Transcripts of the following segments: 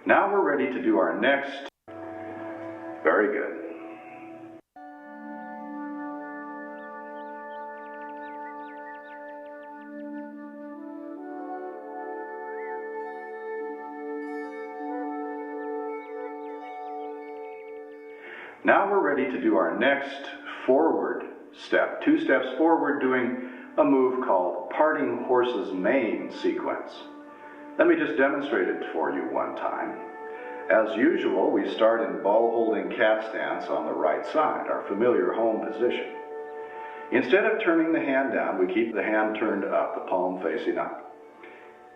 Now we're ready to do our next. Very good. Now we're ready to do our next forward step. 2 steps forward, doing a move called parting horse's mane sequence. Let me just demonstrate it for you one time. As usual, we start in ball holding cat stance on the right side, our familiar home position. Instead of turning the hand down, we keep the hand turned up, the palm facing up.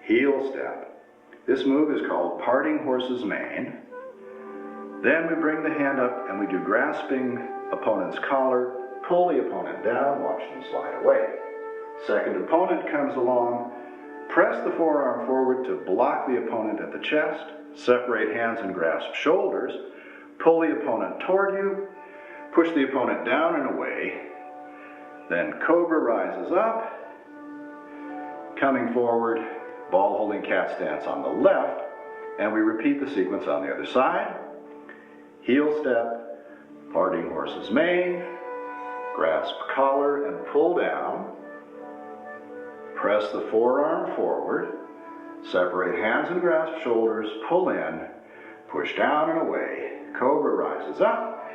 Heel step. This move is called parting horse's mane. Then we bring the hand up and we do grasping opponent's collar, pull the opponent down, watch them slide away. Second opponent comes along, press the forearm forward to block the opponent at the chest, separate hands and grasp shoulders, pull the opponent toward you, push the opponent down and away, then cobra rises up, coming forward, ball holding cat stance on the left, and we repeat the sequence on the other side. Heel step, parting horse's mane, grasp collar and pull down, press the forearm forward, separate hands and grasp shoulders, pull in, push down and away, cobra rises up,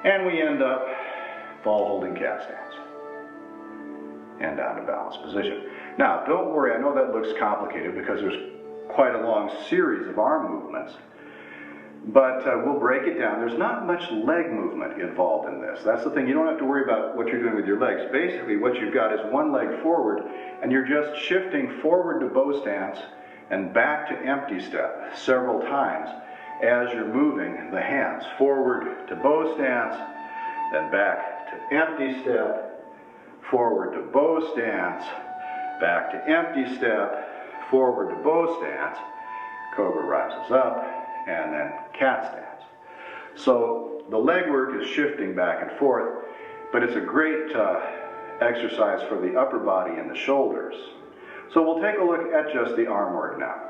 and we end up ball holding cat stance and down to balanced position. Now don't worry, I know that looks complicated because there's quite a long series of arm movements. But we'll break it down. There's not much leg movement involved in this. That's the thing. You don't have to worry about what you're doing with your legs. Basically, what you've got is one leg forward, and you're just shifting forward to bow stance and back to empty step several times as you're moving the hands. Forward to bow stance, then back to empty step, forward to bow stance, back to empty step, forward to bow stance, cobra rises up, and then cat stance. So the leg work is shifting back and forth, but it's a great exercise for the upper body and the shoulders. So we'll take a look at just the arm work now.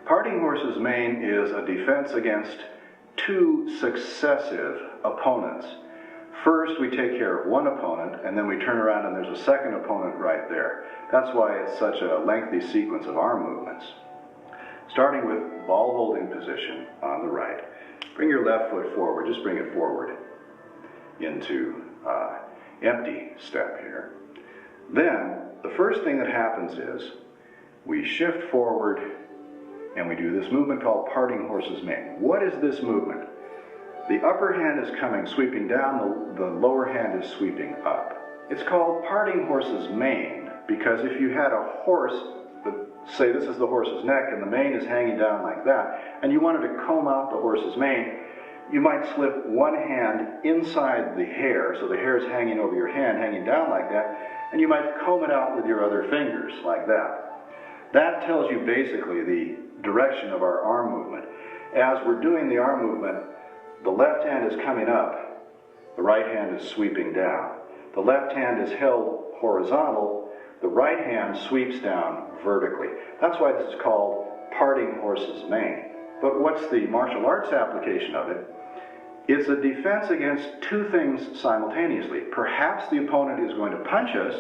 Parting horse's mane is a defense against 2 successive opponents. First, we take care of one opponent, and then we turn around and there's a second opponent right there. That's why it's such a lengthy sequence of arm movements. Starting with ball holding position on the right. Bring your left foot forward, just bring it forward into empty step here. Then, the first thing that happens is we shift forward and we do this movement called parting horse's mane. What is this movement? The upper hand is coming, sweeping down, the lower hand is sweeping up. It's called parting horse's mane because if you had a horse, say this is the horse's neck and the mane is hanging down like that, and you wanted to comb out the horse's mane, you might slip one hand inside the hair, so the hair is hanging over your hand, hanging down like that, and you might comb it out with your other fingers like that. That tells you basically the direction of our arm movement. As we're doing the arm movement, the left hand is coming up, the right hand is sweeping down. The left hand is held horizontal, the right hand sweeps down vertically. That's why this is called parting horse's mane. But what's the martial arts application of it? It's a defense against 2 things simultaneously. Perhaps the opponent is going to punch us,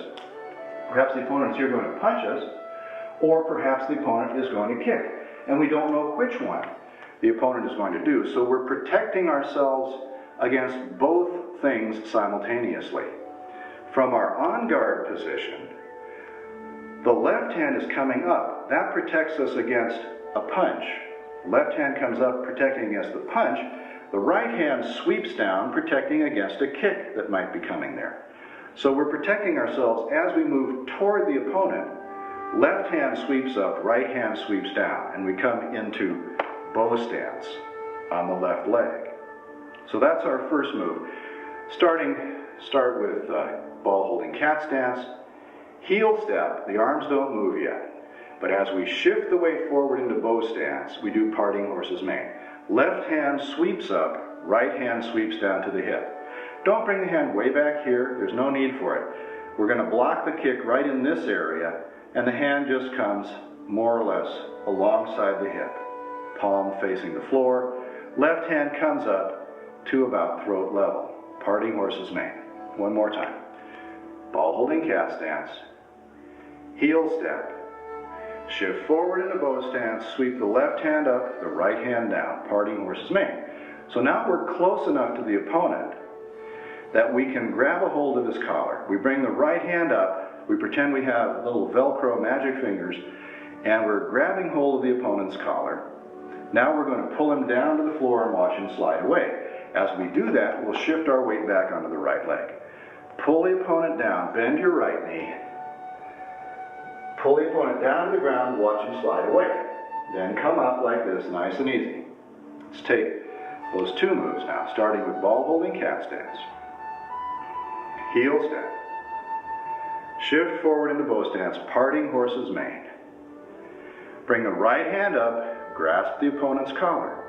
perhaps the opponent is here going to punch us, or perhaps the opponent is going to kick. And we don't know which one the opponent is going to do. So we're protecting ourselves against both things simultaneously. From our on-guard position, the left hand is coming up. That protects us against a punch. Left hand comes up protecting against the punch. The right hand sweeps down protecting against a kick that might be coming there. So we're protecting ourselves as we move toward the opponent. Left hand sweeps up, right hand sweeps down, and we come into bow stance on the left leg. So that's our first move. Start with ball holding cat stance. Heel step, the arms don't move yet. But as we shift the weight forward into bow stance, we do parting horse's mane. Left hand sweeps up, right hand sweeps down to the hip. Don't bring the hand way back here. There's no need for it. We're going to block the kick right in this area, and the hand just comes more or less alongside the hip. Palm facing the floor. Left hand comes up to about throat level. Parting horse's mane. One more time. Ball holding cat stance. Heel step. Shift forward into bow stance. Sweep the left hand up, the right hand down. Parting horse's mane. So now we're close enough to the opponent that we can grab a hold of his collar. We bring the right hand up. We pretend we have little Velcro magic fingers, and we're grabbing hold of the opponent's collar. Now we're going to pull him down to the floor and watch him slide away. As we do that, we'll shift our weight back onto the right leg. Pull the opponent down, bend your right knee. Pull the opponent down to the ground, watch him slide away. Then come up like this, nice and easy. Let's take those two moves now, starting with ball holding cat stance. Heel step. Shift forward into bow stance, parting horse's mane. Bring the right hand up, grasp the opponent's collar.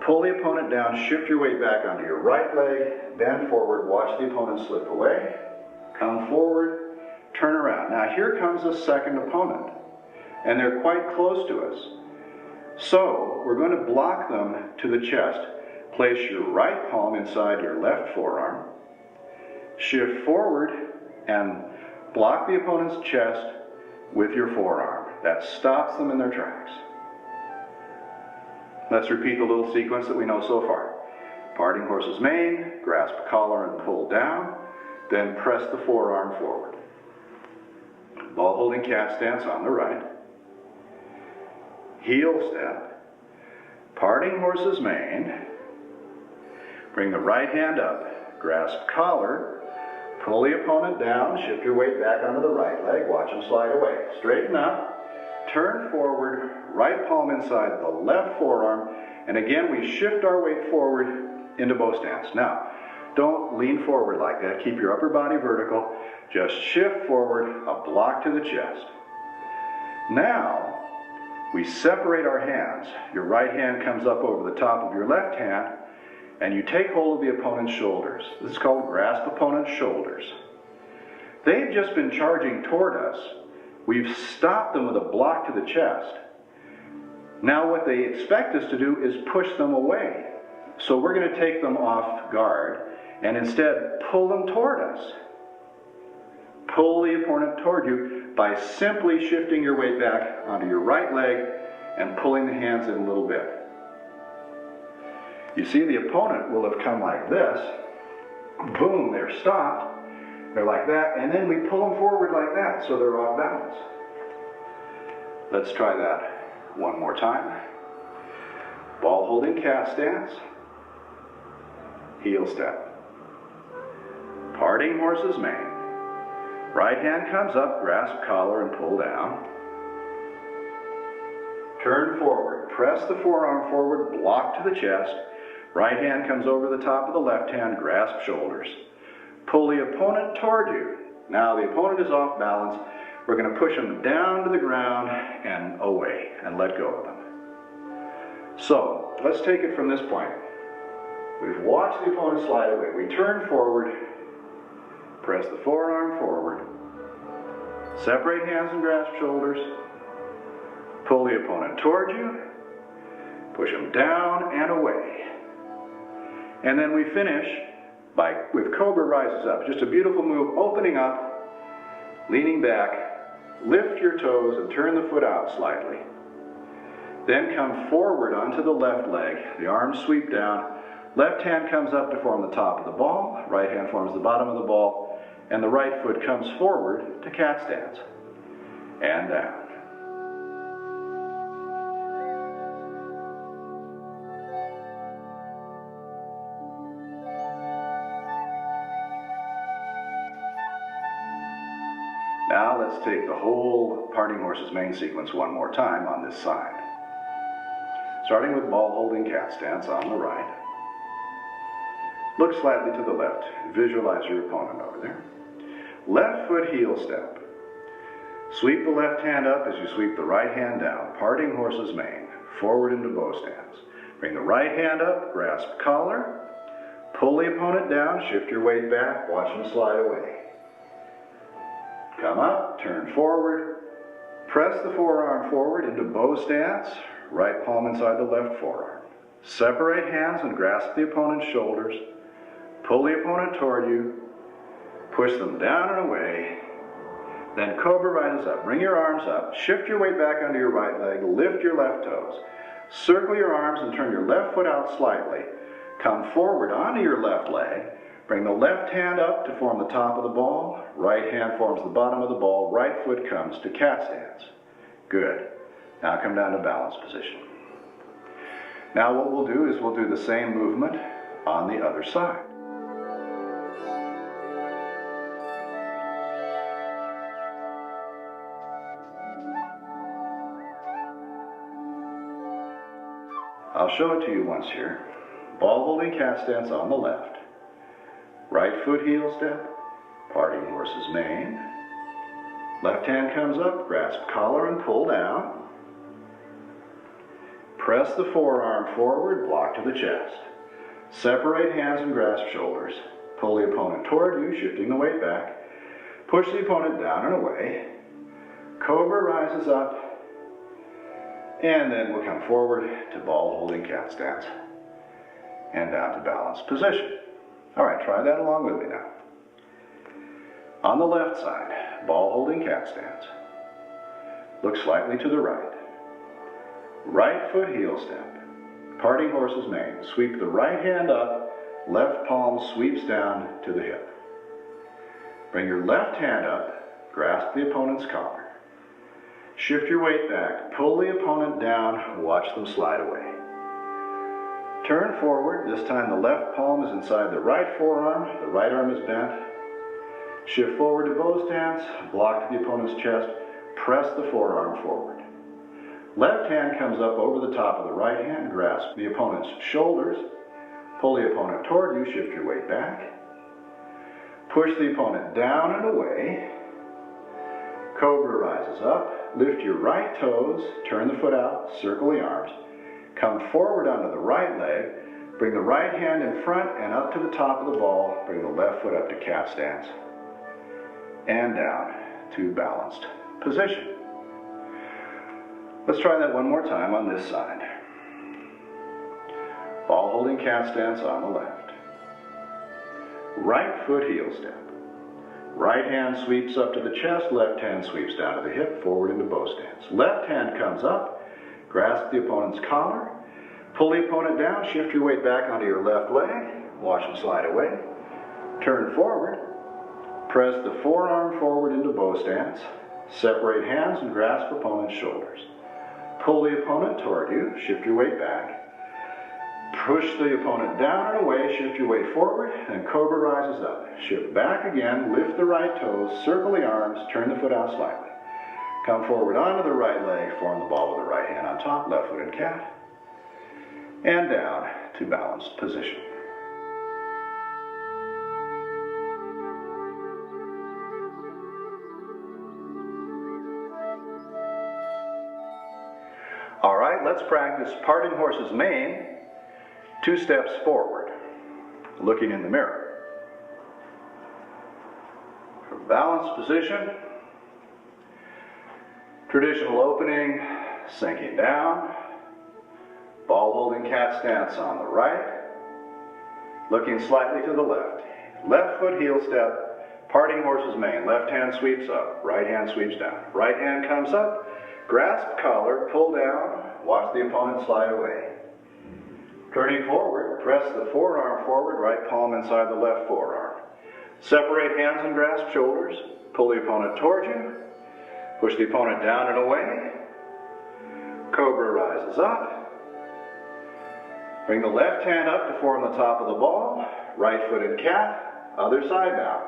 Pull the opponent down, shift your weight back onto your right leg, bend forward, watch the opponent slip away, come forward, turn around. Now here comes a second opponent, and they're quite close to us. So we're going to block them to the chest. Place your right palm inside your left forearm, shift forward, and block the opponent's chest with your forearm. That stops them in their tracks. Let's repeat the little sequence that we know so far. Parting horse's mane, grasp collar and pull down, then press the forearm forward. Ball holding cat stance on the right. Heel step. Parting horse's mane. Bring the right hand up, grasp collar, pull the opponent down, shift your weight back onto the right leg, watch him slide away. Straighten up. Turn forward, right palm inside the left forearm, and again we shift our weight forward into bow stance. Now, don't lean forward like that. Keep your upper body vertical. Just shift forward, a block to the chest. Now, we separate our hands. Your right hand comes up over the top of your left hand, and you take hold of the opponent's shoulders. This is called grasp opponent's shoulders. They've just been charging toward us. We've stopped them with a block to the chest. Now what they expect us to do is push them away. So we're going to take them off guard and instead pull them toward us. Pull the opponent toward you by simply shifting your weight back onto your right leg and pulling the hands in a little bit. You see, the opponent will have come like this. Boom, they're stopped. They're like that, and then we pull them forward like that, so they're off balance. Let's try that one more time. Ball holding cat stance. Heel step. Parting horse's mane. Right hand comes up, grasp collar and pull down. Turn forward, press the forearm forward, block to the chest. Right hand comes over the top of the left hand, grasp shoulders. Pull the opponent toward you. Now the opponent is off balance. We're going to push them down to the ground and away and let go of them. So let's take it from this point. We've watched the opponent slide away. We turn forward, press the forearm forward, separate hands and grasp shoulders, pull the opponent toward you, push them down and away. And then we finish with Cobra rises up. Just a beautiful move, opening up, leaning back, lift your toes and turn the foot out slightly. Then come forward onto the left leg, the arms sweep down, left hand comes up to form the top of the ball, right hand forms the bottom of the ball, and the right foot comes forward to cat stance. And down. Now let's take the whole parting horse's mane sequence one more time on this side. Starting with ball holding cat stance on the right. Look slightly to the left. Visualize your opponent over there. Left foot heel step. Sweep the left hand up as you sweep the right hand down. Parting horse's mane. Forward into bow stance. Bring the right hand up, grasp collar. Pull the opponent down, shift your weight back, watch them slide away. Come up, turn forward, press the forearm forward into bow stance, right palm inside the left forearm. Separate hands and grasp the opponent's shoulders. Pull the opponent toward you, push them down and away. Then cobra rises up. Bring your arms up, shift your weight back onto your right leg, lift your left toes. Circle your arms and turn your left foot out slightly. Come forward onto your left leg. Bring the left hand up to form the top of the ball. Right hand forms the bottom of the ball. Right foot comes to cat stance. Good. Now come down to balance position. Now what we'll do is we'll do the same movement on the other side. I'll show it to you once here. Ball holding cat stance on the left. Right foot heel step, parting horse's mane. Left hand comes up, grasp collar and pull down. Press the forearm forward, block to the chest. Separate hands and grasp shoulders. Pull the opponent toward you, shifting the weight back. Push the opponent down and away. Cobra rises up. And then we'll come forward to ball holding cat stance. And down to balanced position. All right, try that along with me now. On the left side, ball holding cat stance. Look slightly to the right. Right foot heel step. Parting horse's mane. Sweep the right hand up, left palm sweeps down to the hip. Bring your left hand up, grasp the opponent's collar. Shift your weight back, pull the opponent down, watch them slide away. Turn forward, this time the left palm is inside the right forearm, the right arm is bent. Shift forward to bow stance, block to the opponent's chest, press the forearm forward. Left hand comes up over the top of the right hand, grasp the opponent's shoulders, pull the opponent toward you, shift your weight back. Push the opponent down and away. Cobra rises up, lift your right toes, turn the foot out, circle the arms. Come forward onto the right leg, bring the right hand in front and up to the top of the ball, bring the left foot up to cat stance, and down to balanced position. Let's try that one more time on this side. Ball holding cat stance on the left. Right foot heel step. Right hand sweeps up to the chest, left hand sweeps down to the hip, forward into bow stance. Left hand comes up, grasp the opponent's collar, pull the opponent down, shift your weight back onto your left leg, watch them slide away. Turn forward, press the forearm forward into bow stance, separate hands and grasp opponent's shoulders. Pull the opponent toward you, shift your weight back. Push the opponent down and away, shift your weight forward, and cobra rises up. Shift back again, lift the right toes, circle the arms, turn the foot out slightly. Come forward onto the right leg, form the ball with the right hand on top, left foot in cat, and down to balanced position. All right, let's practice parting horse's mane. 2 steps forward, looking in the mirror. For balanced position, traditional opening, sinking down, ball holding cat stance on the right, looking slightly to the left. Left foot heel step, parting horse's mane, left hand sweeps up, right hand sweeps down. Right hand comes up, grasp collar, pull down, watch the opponent slide away. Turning forward, press the forearm forward, right palm inside the left forearm. Separate hands and grasp shoulders. Pull the opponent toward you. Push the opponent down and away. Cobra rises up. Bring the left hand up to form the top of the ball. Right foot in cat. Other side now.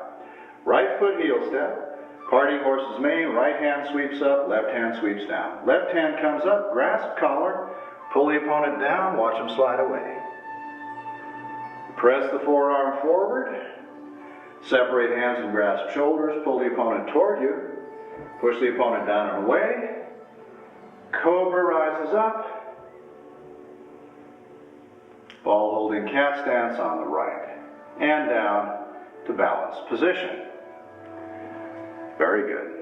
Right foot heel step. Parting horse's mane. Right hand sweeps up. Left hand sweeps down. Left hand comes up. Grasp collar. Pull the opponent down, watch them slide away. Press the forearm forward. Separate hands and grasp shoulders. Pull the opponent toward you. Push the opponent down and away. Cobra rises up. Ball holding cat stance on the right. and down to balanced position. Very good.